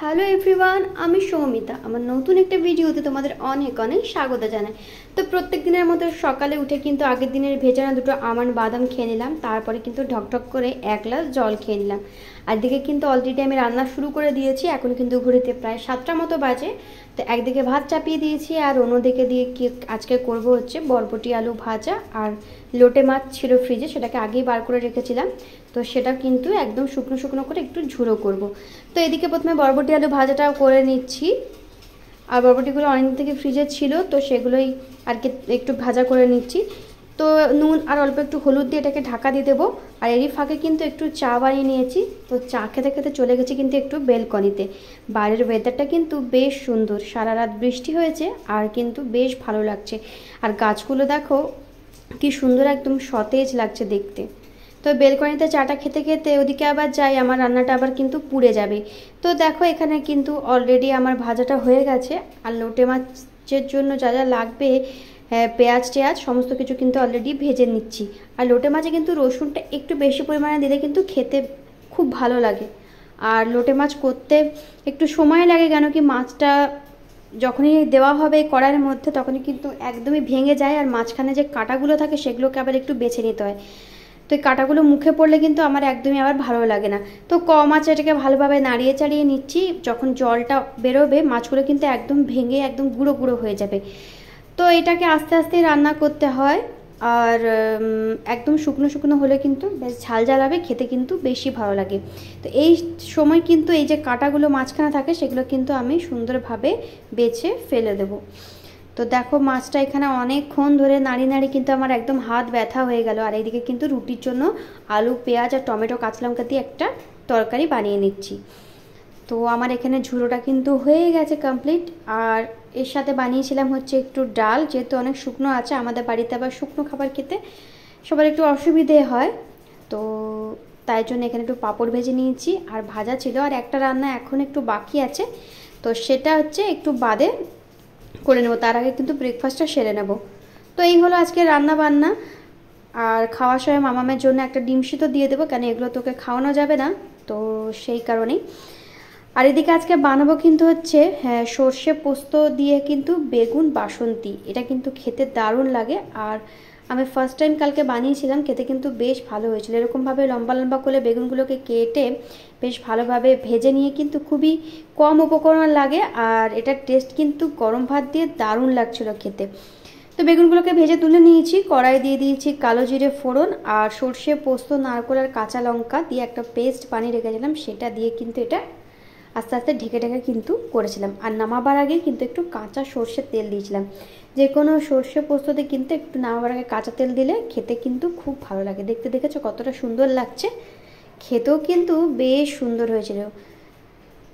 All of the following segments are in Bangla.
হ্যালো এভরিওয়ান, আমি সৌমিতা। আমার নতুন একটা ভিডিওতে তোমাদের অনেক অনেক স্বাগত জানাই। তো প্রত্যেক দিনের মতো সকালে উঠে কিন্তু আগের দিনের ভেজানো দুটো আমন্ড বাদাম খেয়ে নিলাম, তারপরে কিন্তু ঢকঢক করে 1 গ্লাস জল খেয়ে নিলাম। আর দিকে কিন্তু অলরেডি আমি রান্না শুরু করে দিয়েছি। এখন কিন্তু ঘড়িতে প্রায় 7টা মতো বাজে। তো একদিকে ভাত চাপিয়ে দিয়েছি আর অন্যদিকে দিয়ে কি আজকে করব হচ্ছে বরবটি আলু ভাজা। আর লোটে মাছ ছিল ফ্রিজে, সেটাকে আগেই বার করে রেখেছিলাম। তো সেটা কিন্তু একদম শুকনো শুকনো করে একটু ঝুড়ো করব। তো এদিকে প্রথমে বরবটি আলু ভাজাটাও করে নিচ্ছি। আর বরবটিগুলো অনেকদিন থেকে ফ্রিজে ছিল, তো সেগুলোই আর কি একটু ভাজা করে নিচ্ছি। তো নুন আর অল্প একটু হলুদ দিয়ে এটাকে ঢাকা দিয়ে দেবো। আর এরই ফাঁকে কিন্তু একটু চা বানিয়ে নিয়েছি। তো চা খেতে খেতে চলে গেছি কিন্তু একটু বেলকনিতে। বাইরের ওয়েদারটা কিন্তু বেশ সুন্দর, সারা রাত বৃষ্টি হয়েছে আর কিন্তু বেশ ভালো লাগছে। আর গাছগুলো দেখো কি সুন্দর, একদম সতেজ লাগছে দেখতে। তো বেলকনিতে চাটা খেতে খেতে ওদিকে আবার যাই, আমার রান্নাটা আবার কিন্তু পুড়ে যাবে। তো দেখো এখানে কিন্তু অলরেডি আমার ভাজাটা হয়ে গেছে। আর লোটে মাছের জন্য যা যা লাগবে, পেঁয়াজ টেয়াজ সমস্ত কিছু কিন্তু অলরেডি ভেজে নিচ্ছি। আর লোটে মাছে কিন্তু রসুনটা একটু বেশি পরিমাণে দিলে কিন্তু খেতে খুব ভালো লাগে। আর লোটে মাছ করতে একটু সময় লাগে, কেন কি মাছটা যখনই দেওয়া হবে কড়াইয়ের মধ্যে তখনই কিন্তু একদমই ভেঙে যায়। আর মাঝখানে যে কাঁটাগুলো থাকে সেগুলোকে আবার একটু বেছে নিতে হয়। তো এই কাঁটাগুলো মুখে পড়লে কিন্তু আমার একদমই আবার ভালো লাগে না। তো কম আঁচে এটাকে ভালোভাবে নাড়িয়ে চাড়িয়ে নিচ্ছি। যখন জলটা বেরোবে মাছগুলো কিন্তু একদম ভেঙে একদম গুঁড়ো গুঁড়ো হয়ে যাবে। তো এটাকে আস্তে আস্তে রান্না করতে হয়। আর একদম শুকনো শুকনো হলে কিন্তু বেশ ঝাল ঝাল হবে, খেতে কিন্তু বেশি ভালো লাগে। তো এই সময় কিন্তু এই যে কাঁটাগুলো মাঝখানে থাকে সেগুলো কিন্তু আমি সুন্দরভাবে বেছে ফেলে দেবো। তো দেখো মাছটা এখানে অনেকক্ষণ ধরে নাড়িয়ে নাড়িয়ে কিন্তু আমার একদম হাত ব্যথা হয়ে গেল। আর এইদিকে কিন্তু রুটির জন্য আলু পেঁয়াজ আর টমেটো কাঁচা লঙ্কা দিয়ে একটা তরকারি বানিয়ে নিচ্ছি। তো আমার এখানে ঝুড়োটা কিন্তু হয়ে গেছে কমপ্লিট। আর এর সাথে বানিয়েছিলাম হচ্ছে একটু ডাল, যেহেতু অনেক শুকনো আছে, আমাদের বাড়িতে আবার শুকনো খাবার খেতে সবার একটু অসুবিধে হয়। তো তাই জন্য এখানে একটু পাঁপড় ভেজে নিয়েছি আর ভাজা ছিল। আর একটা রান্না এখন একটু বাকি আছে, তো সেটা হচ্ছে একটু বাদে করে নেব, তার আগে কিন্তু ব্রেকফাস্টটা সেরে নেব। তো এই হলো আজকে রান্না বান্না। আর খাওয়ার সময় মামামের জন্য একটা ডিম সিদ্ধ দিয়ে দেবো, কেন এগুলো তোকে খাওয়ানো যাবে না, তো সেই কারণেই। আর এদিকে আজকে বানাবো কিন্তু হচ্ছে সর্ষে পোস্ত দিয়ে কিন্তু বেগুন বাসন্তী। এটা কিন্তু খেতে দারুণ লাগে। আর আমি ফার্স্ট টাইম কালকে বানিয়েছিলাম, খেতে কিন্তু বেশ ভালো হয়েছিল। এরকমভাবে লম্বা লম্বা করে বেগুনগুলোকে কেটে বেশ ভালোভাবে ভেজে নিয়ে কিন্তু খুবই কম উপকরণ লাগে। আর এটার টেস্ট কিন্তু গরম ভাত দিয়ে দারুণ লাগছিল খেতে। তো বেগুনগুলোকে ভেজে তুলে নিয়েছি, কড়াই দিয়ে দিয়েছি কালো জিরে ফোড়ন আর সর্ষে পোস্ত নারকেল আর কাঁচা লঙ্কা দিয়ে একটা পেস্ট বানিয়ে রেখেছিলাম, সেটা দিয়ে কিন্তু এটা আস্তে আস্তে ঢেকে ঢেকে কিন্তু করেছিলাম। আর নামাবার আগে কিন্তু একটু কাঁচা সর্ষের তেল দিয়েছিলাম। যে কোনো সর্ষে পোস্ততে কিন্তু একটু নামাবার আগে কাঁচা তেল দিলে খেতে কিন্তু খুব ভালো লাগে। দেখতে দেখেছো কতটা সুন্দর লাগছে, খেতেও কিন্তু বেশ সুন্দর হয়েছিল।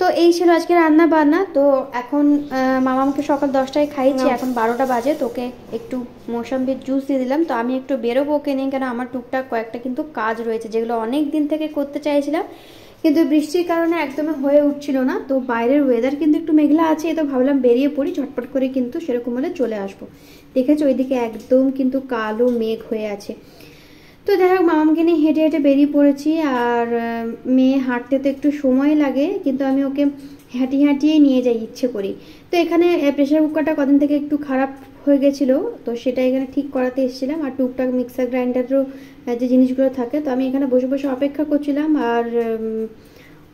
তো এই ছিল আজকে রান্না বান্না। তো এখন মামাকে সকাল 10টায় খাইছি, এখন 12টা বাজে। তোকে একটু মৌসম্বির জুস দিয়ে দিলাম। তো আমি একটু বেরোবো ওকে নিয়ে, কেন আমার টুকটাক কয়েকটা কিন্তু কাজ রয়েছে যেগুলো অনেক দিন থেকে করতে চাইছিলাম, কিন্তু বৃষ্টির কারণে একদমই হয়ে উঠছিল না। তো বাইরের ওয়েদার কিন্তু একটু মেঘলা আছে, তো ভাবলাম বেরিয়ে পড়ি ঝটপট করে, কিন্তু সেরকম হলে চলে আসবো। দেখেছো ওইদিকে একদম কিন্তু কালো মেঘ হয়ে আছে। তো যাই হোক মামাকে নিয়ে হেঁটে হেঁটে বেরিয়ে পড়েছি। আর মেয়ে হাঁটতে তো একটু সময় লাগে, কিন্তু আমি ওকে হাঁটিয়ে হাঁটিয়েই নিয়ে যাই ইচ্ছে করি। তো এখানে প্রেশার কুকারটা কদিন থেকে একটু খারাপ হয়ে গেছিলো, তো সেটা এখানে ঠিক করাতে এসেছিলাম। আর টুকটাক মিক্সার গ্রাইন্ডারও যে জিনিসগুলো থাকে, তো আমি এখানে বসে বসে অপেক্ষা করছিলাম। আর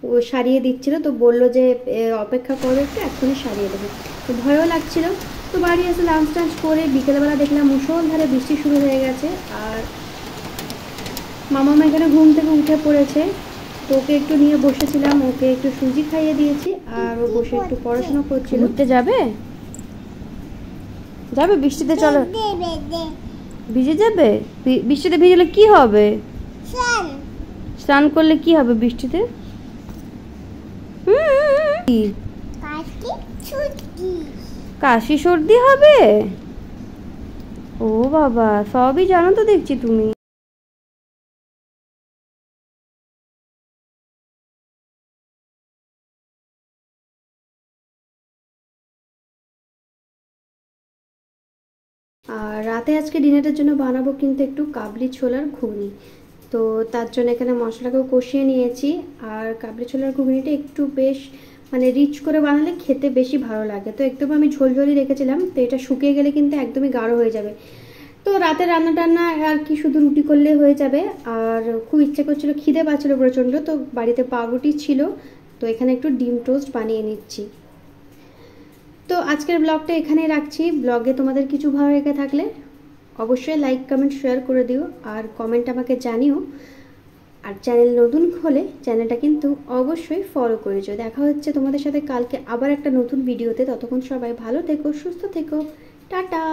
ও সারিয়ে দিচ্ছিলো, তো বললো যে অপেক্ষা করো একটু, এক্ষুনি সারিয়ে দেবো। তো ভয়ও লাগছিলো। তো বাড়ি এসে লাঞ্চ টাঞ্চ করে বিকেলবেলা দেখলাম মুষলধারে বৃষ্টি শুরু হয়ে গেছে। আর মামা এখানে ঘুম থেকে উঠে পড়েছে, তো ওকে একটু নিয়ে বসেছিলাম, ওকে একটু সুজি খাইয়ে দিয়েছি। আর ও বসে একটু পড়াশোনা করছিল। ঘুরতে যাবে যাবে বৃষ্টিতে? চলো, ভিজে যাবে? বৃষ্টিতে ভিজলে কি হবে? স্নান করলে কি হবে বৃষ্টিতে? কাশি সর্দি হবে? ও বাবা, সবই জানো তো দেখছি তুমি। আর রাতে আজকে ডিনারের জন্য বানাবো কিন্তু একটু কাবলি ছোলার ঘুগনি। তো তার জন্য এখানে মশলাকেও কষিয়ে নিয়েছি। আর কাবলি ছোলার ঘুগনিটা একটু বেশ মানে রিচ করে বানালে খেতে বেশি ভালো লাগে। তো একদম আমি ঝোলঝোলই রেখেছিলাম, তো এটা শুকিয়ে গেলে কিন্তু একদমই গাঢ় হয়ে যাবে। তো রাতে রান্না টান্না আর কি শুধু রুটি করলে হয়ে যাবে। আর খুব ইচ্ছে করছিল, খিদে পাচ্ছিল প্রচণ্ড, তো বাড়িতে পাউরুটি ছিল, তো এখানে একটু ডিম টোস্ট বানিয়ে নিচ্ছি। তো আজকের ব্লগটা এখানেই রাখছি। ব্লগে তোমাদের কিছু ভালো লেগে থাকলে অবশ্যই লাইক কমেন্ট শেয়ার করে দিও, আর কমেন্ট আমাকে জানিও। আর চ্যানেল নতুন হলে চ্যানেলটা কিন্তু অবশ্যই ফলো করে দিও। দেখা হচ্ছে তোমাদের সাথে কালকে আবার একটা নতুন ভিডিওতে। ততক্ষণ সবাই ভালো থেকো, সুস্থ থেকো, টাটা।